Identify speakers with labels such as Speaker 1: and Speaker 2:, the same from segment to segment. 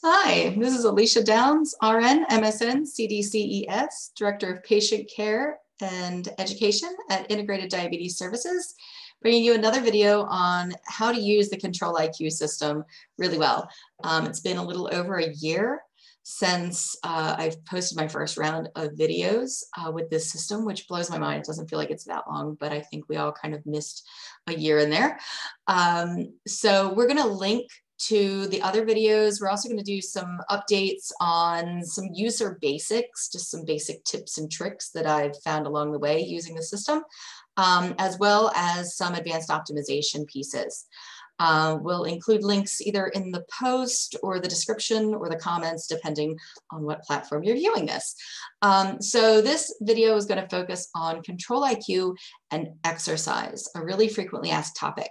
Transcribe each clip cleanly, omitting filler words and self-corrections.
Speaker 1: Hi, this is Alicia Downs, RN, MSN, CDCES, Director of Patient Care and Education at Integrated Diabetes Services, bringing you another video on how to use the Control-IQ system really well. It's been a little over a year since I've posted my first round of videos with this system, which blows my mind. It doesn't feel like it's that long, but I think we all kind of missed a year in there. So we're going to link to the other videos. We're also going to do some updates on some user basics, just some basic tips and tricks that I've found along the way using the system, as well as some advanced optimization pieces. We'll include links either in the post or the description or the comments, depending on what platform you're viewing this. So this video is going to focus on Control-IQ and exercise, a really frequently asked topic.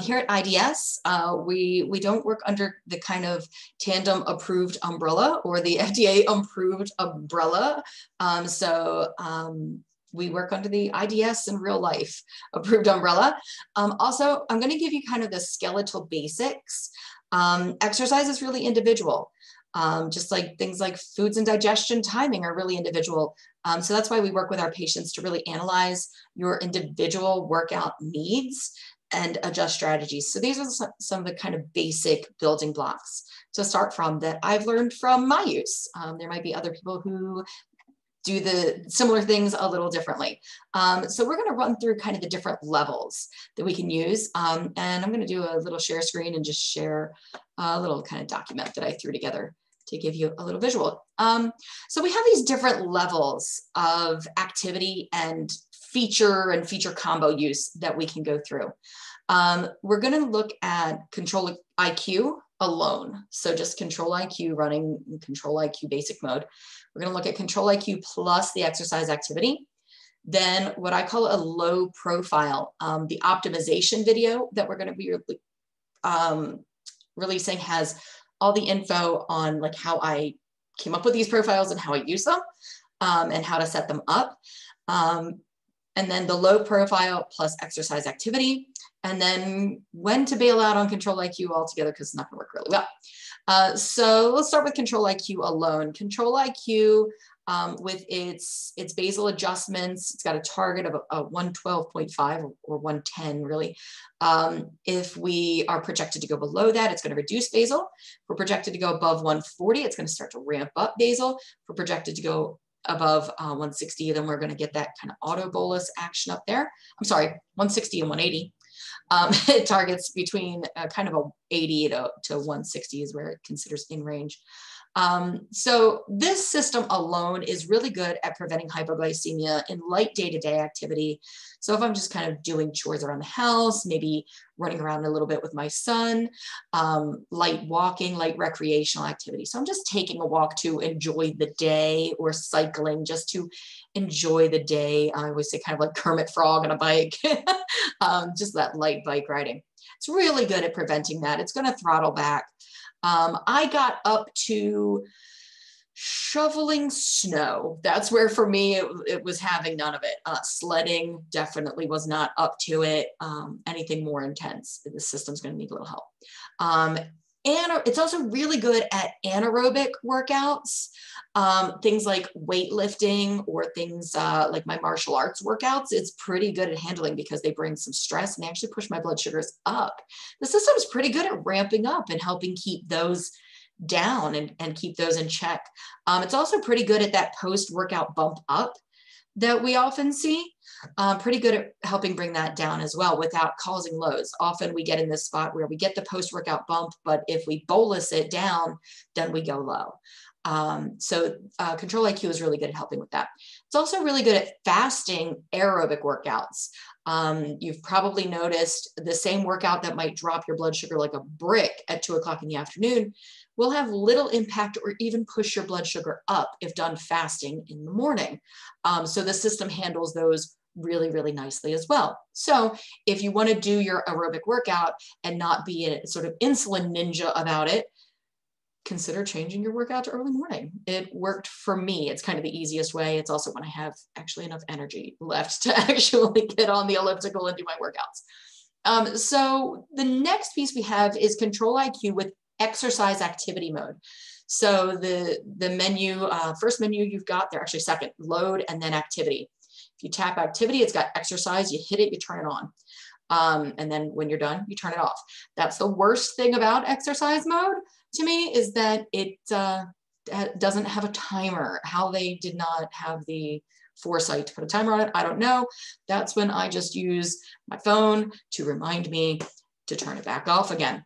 Speaker 1: Here at IDS, we don't work under the kind of Tandem approved umbrella or the FDA approved umbrella. We work under the IDS in real life approved umbrella. Also, I'm going to give you kind of the skeletal basics. Exercise is really individual, just like things like foods and digestion timing are really individual. So that's why we work with our patients to really analyze your individual workout needs and adjust strategies. So these are some of the kind of basic building blocks to start from that I've learned from my use. There might be other people who do the similar things a little differently. So we're going to run through kind of the different levels that we can use. And I'm going to do a little share screen and just share a little kind of document that I threw together to give you a little visual. So we have these different levels of activity and feature combo use that we can go through. We're going to look at Control-IQ alone. So just Control-IQ running in Control-IQ basic mode. We're going to look at Control-IQ plus the exercise activity. Then what I call a low profile, the optimization video that we're going to be releasing has all the info on like how I came up with these profiles and how I use them and how to set them up. And then the low profile plus exercise activity. And then when to bail out on Control-IQ altogether because it's not going to work really well. So let's start with Control-IQ alone. Control-IQ with its basal adjustments, it's got a target of a 112.5 or 110 really. If we are projected to go below that, it's going to reduce basal. If we're projected to go above 140, it's going to start to ramp up basal. If we're projected to go above 160, then we're going to get that kind of auto bolus action up there. I'm sorry, 160 and 180. It targets between kind of a 80 to 160 is where it considers in range. So this system alone is really good at preventing hypoglycemia in light day-to-day activity. So if I'm just kind of doing chores around the house, maybe running around a little bit with my son, light walking, light recreational activity. So I'm just taking a walk to enjoy the day or cycling just to enjoy the day. I always say kind of like Kermit Frog on a bike, just that light bike riding. It's really good at preventing that. It's going to throttle back. I got up to shoveling snow. That's where for me it was having none of it. Sledding definitely was not up to it. Anything more intense, the system's going to need a little help. And it's also really good at anaerobic workouts, things like weightlifting or things like my martial arts workouts. It's pretty good at handling because they bring some stress and they actually push my blood sugars up. The system is pretty good at ramping up and helping keep those down and keep those in check. It's also pretty good at that post-workout bump up that we often see. Pretty good at helping bring that down as well without causing lows. Often we get in this spot where we get the post-workout bump, but if we bolus it down, then we go low. So Control-IQ is really good at helping with that. It's also really good at fasting aerobic workouts. You've probably noticed the same workout that might drop your blood sugar like a brick at 2 o'clock in the afternoon will have little impact or even push your blood sugar up if done fasting in the morning. So the system handles those really, really nicely as well. So if you want to do your aerobic workout and not be a sort of insulin ninja about it, consider changing your workout to early morning. It worked for me. It's kind of the easiest way. It's also when I have actually enough energy left to actually get on the elliptical and do my workouts. So the next piece we have is Control-IQ with exercise activity mode. So the menu, first menu you've got there, actually second, load and then activity. If you tap activity, it's got exercise, you hit it, you turn it on. And then when you're done, you turn it off. That's the worst thing about exercise mode to me, is that it doesn't have a timer. How they did not have the foresight to put a timer on it, I don't know. That's when I just use my phone to remind me to turn it back off again.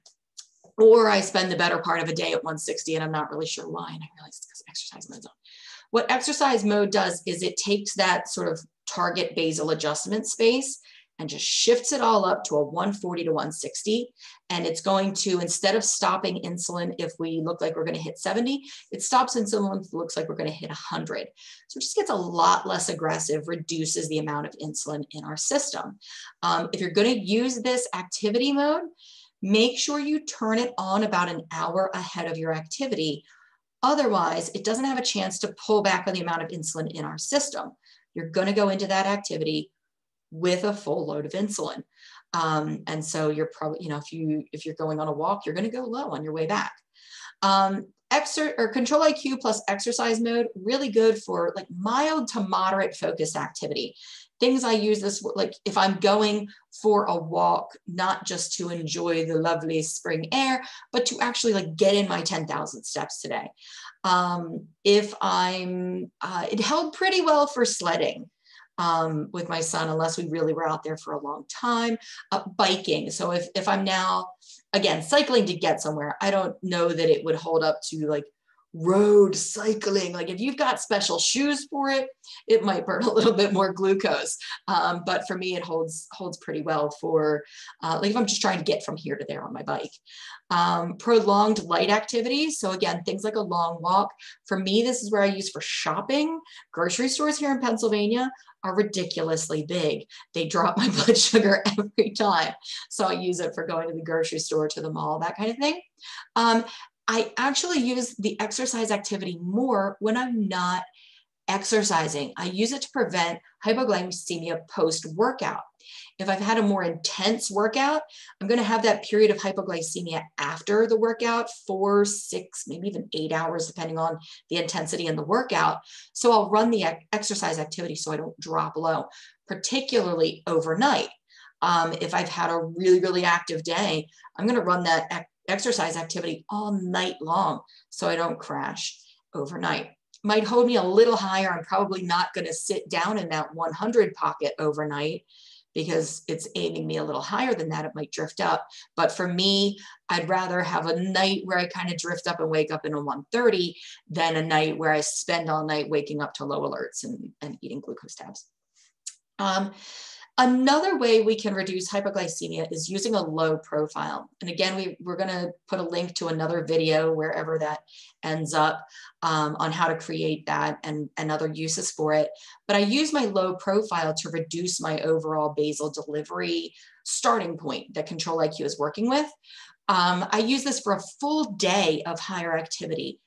Speaker 1: Or I spend the better part of a day at 160 and I'm not really sure why, and I realize it's because exercise mode's on. What exercise mode does is it takes that sort of target basal adjustment space and just shifts it all up to a 140 to 160. And it's going to, instead of stopping insulin if we look like we're going to hit 70, it stops insulin if it looks like we're going to hit 100. So it just gets a lot less aggressive, reduces the amount of insulin in our system. If you're going to use this activity mode, make sure you turn it on about an hour ahead of your activity. Otherwise, it doesn't have a chance to pull back on the amount of insulin in our system. You're going to go into that activity with a full load of insulin. And so you're probably, you know, if you're going on a walk, you're going to go low on your way back. Control IQ plus exercise mode, really good for like mild to moderate focused activity. Things I use this, like if I'm going for a walk, not just to enjoy the lovely spring air, but to actually like get in my 10,000 steps today. If I'm, it held pretty well for sledding with my son, unless we really were out there for a long time. Biking. So if I'm now, again, cycling to get somewhere, I don't know that it would hold up to like road cycling. Like if you've got special shoes for it, it might burn a little bit more glucose. But for me, it holds pretty well for like if I'm just trying to get from here to there on my bike. Prolonged light activities. So again, things like a long walk. For me, this is where I use for shopping. Grocery stores here in Pennsylvania are ridiculously big. They drop my blood sugar every time. So I use it for going to the grocery store, to the mall, that kind of thing. I actually use the exercise activity more when I'm not exercising. I use it to prevent hypoglycemia post-workout. If I've had a more intense workout, I'm going to have that period of hypoglycemia after the workout, 4, 6, maybe even 8 hours, depending on the intensity in the workout. So I'll run the exercise activity so I don't drop low, particularly overnight. If I've had a really, really active day, I'm going to run that exercise activity all night long so I don't crash overnight. Might hold me a little higher. I'm probably not going to sit down in that 100 pocket overnight because it's aiming me a little higher than that. It might drift up. But for me, I'd rather have a night where I kind of drift up and wake up in a 130 than a night where I spend all night waking up to low alerts and eating glucose tabs. Another way we can reduce hypoglycemia is using a low profile. And again, we're going to put a link to another video wherever that ends up on how to create that and other uses for it. But I use my low profile to reduce my overall basal delivery starting point that Control IQ is working with. I use this for a full day of higher activity.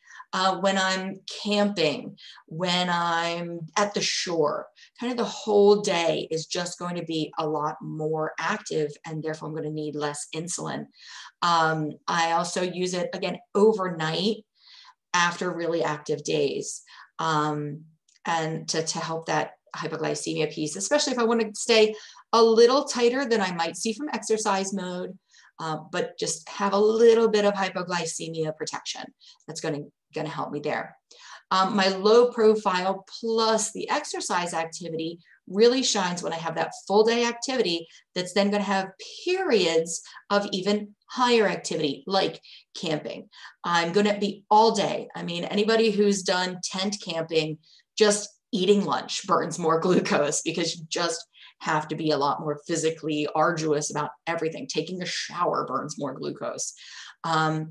Speaker 1: When I'm camping, when I'm at the shore, kind of the whole day is just going to be a lot more active, and therefore I'm going to need less insulin. I also use it, again, overnight after really active days, and to help that hypoglycemia piece, especially if I want to stay a little tighter than I might see from exercise mode, but just have a little bit of hypoglycemia protection. That's going to help me there. My low profile plus the exercise activity really shines when I have that full day activity that's then going to have periods of even higher activity, like camping. I'm going to be all day. I mean, anybody who's done tent camping, just eating lunch burns more glucose because you just have to be a lot more physically arduous about everything. Taking a shower burns more glucose. But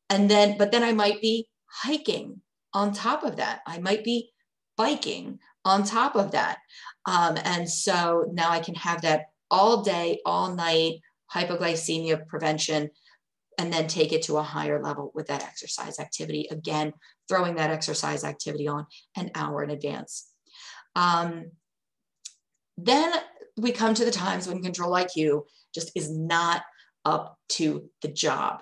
Speaker 1: then I might be hiking on top of that. I might be biking on top of that. And so now I can have that all day, all night hypoglycemia prevention, and then take it to a higher level with that exercise activity. Again, throwing that exercise activity on an hour in advance. Then we come to the times when Control IQ just is not up to the job.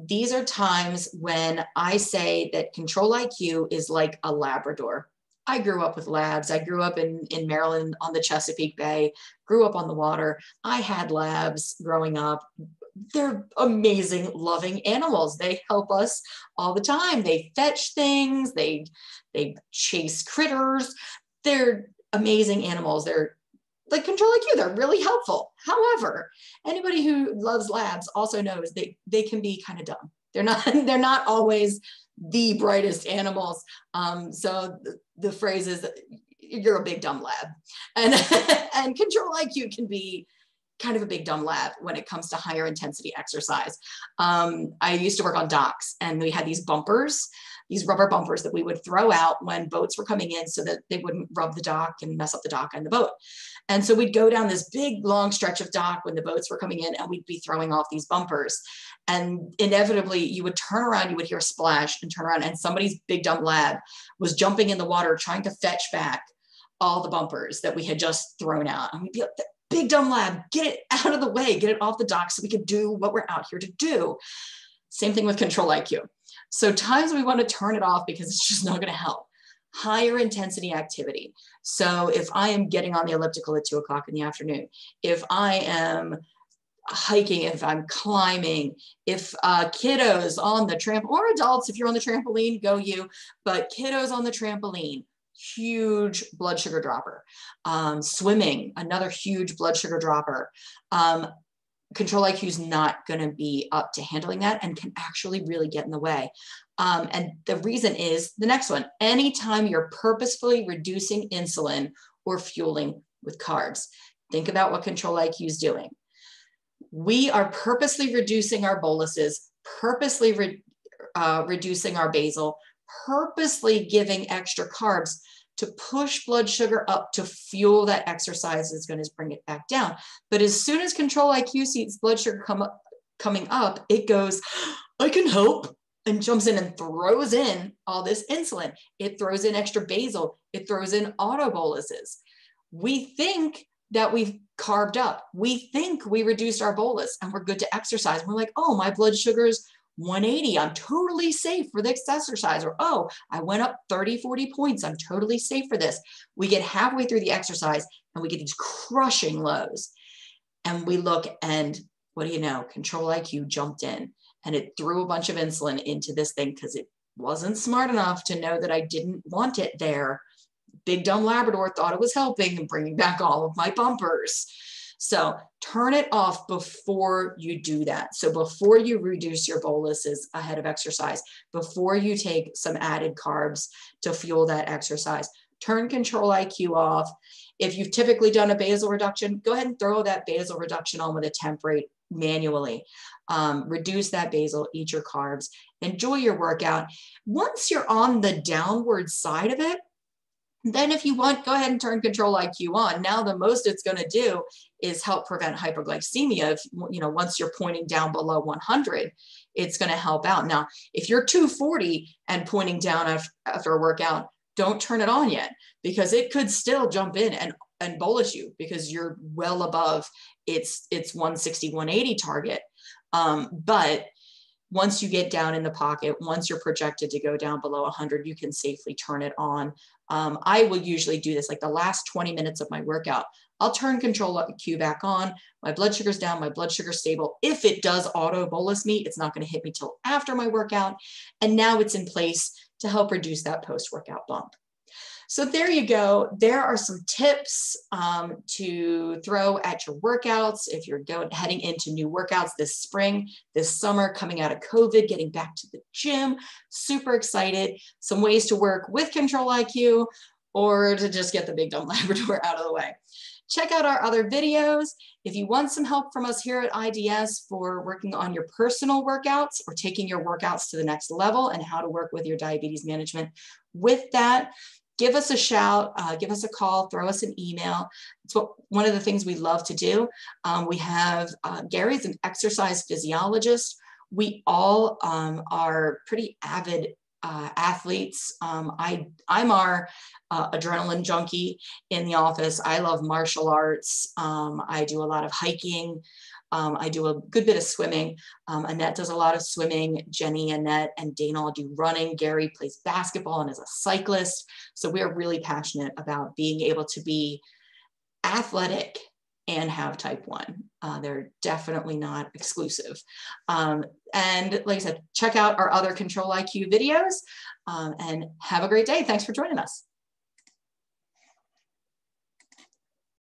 Speaker 1: These are times when I say that control IQ is like a Labrador. I grew up with labs. I grew up in Maryland on the Chesapeake Bay, grew up on the water. I had labs growing up. They're amazing, loving animals. They help us all the time. They fetch things. They chase critters. They're amazing animals. They're like control IQ. They're really helpful. However, anybody who loves labs also knows they can be kind of dumb. They're not always the brightest animals. So the phrase is, you're a big dumb lab. And, and control IQ can be kind of a big dumb lab when it comes to higher intensity exercise. I used to work on docks, and we had these bumpers, these rubber bumpers that we would throw out when boats were coming in so that they wouldn't rub the dock and mess up the dock and the boat. And so we'd go down this big long stretch of dock when the boats were coming in, and we'd be throwing off these bumpers. And inevitably you would turn around, you would hear a splash and turn around, and somebody's big dumb lab was jumping in the water trying to fetch back all the bumpers that we had just thrown out. And we'd be like, big dumb lab, get it out of the way, get it off the dock so we can do what we're out here to do. Same thing with control IQ. So times we want to turn it off because it's just not going to help. Higher intensity activity. So if I am getting on the elliptical at 2 o'clock in the afternoon, if I am hiking, if I'm climbing, if kiddos on the trampoline, or adults, if you're on the trampoline, go you, but kiddos on the trampoline, huge blood sugar dropper. Swimming, another huge blood sugar dropper. Control IQ is not going to be up to handling that and can actually really get in the way. And the reason is the next one. Anytime you're purposefully reducing insulin or fueling with carbs, think about what control IQ is doing. We are purposely reducing our boluses, purposely reducing our basal, purposely giving extra carbs to push blood sugar up to fuel that exercise is going to bring it back down. But as soon as control IQ sees blood sugar coming up, it goes, I can help, and jumps in and throws in all this insulin. It throws in extra basal. It throws in autoboluses. We think that we've carved up. We think we reduced our bolus and we're good to exercise. We're like, oh, my blood sugar's 180. I'm totally safe for this exercise. Or, oh, I went up 30, 40 points. I'm totally safe for this. We get halfway through the exercise and we get these crushing lows. And we look, and what do you know? Control IQ jumped in and it threw a bunch of insulin into this thing because it wasn't smart enough to know that I didn't want it there. Big dumb Labrador thought it was helping and bringing back all of my bumpers. So turn it off before you do that. So before you reduce your boluses ahead of exercise, before you take some added carbs to fuel that exercise, turn control IQ off. If you've typically done a basal reduction, go ahead and throw that basal reduction on with a temp rate manually. Reduce that basal, eat your carbs, enjoy your workout. Once you're on the downward side of it, then if you want, go ahead and turn control IQ on. Now the most it's going to do is help prevent hypoglycemia. If, once you're pointing down below 100, it's going to help out. Now, if you're 240 and pointing down after a workout, don't turn it on yet, because it could still jump in and bolus you because you're well above its 160, 180 target. But once you get down in the pocket, once you're projected to go down below 100, you can safely turn it on. I will usually do this like the last 20 minutes of my workout. I'll turn control IQ back on. My blood sugar's down, my blood sugar's stable. If it does auto bolus me, it's not going to hit me till after my workout. And now it's in place to help reduce that post-workout bump. So there you go. There are some tips to throw at your workouts if you're heading into new workouts this spring, this summer, coming out of COVID, getting back to the gym. Super excited. Some ways to work with control IQ or to just get the big dumb Labrador out of the way. Check out our other videos. If you want some help from us here at IDS for working on your personal workouts or taking your workouts to the next level and how to work with your diabetes management with that, give us a shout, give us a call, throw us an email. It's one of the things we love to do. We have, Gary's an exercise physiologist. We all are pretty avid athletes. I'm our adrenaline junkie in the office. I love martial arts. I do a lot of hiking. I do a good bit of swimming. Annette does a lot of swimming. Jenny, Annette, and Dana all do running. Gary plays basketball and is a cyclist. So we are really passionate about being able to be athletic and have type 1. They're definitely not exclusive. And like I said, check out our other Control IQ videos and have a great day. Thanks for joining us.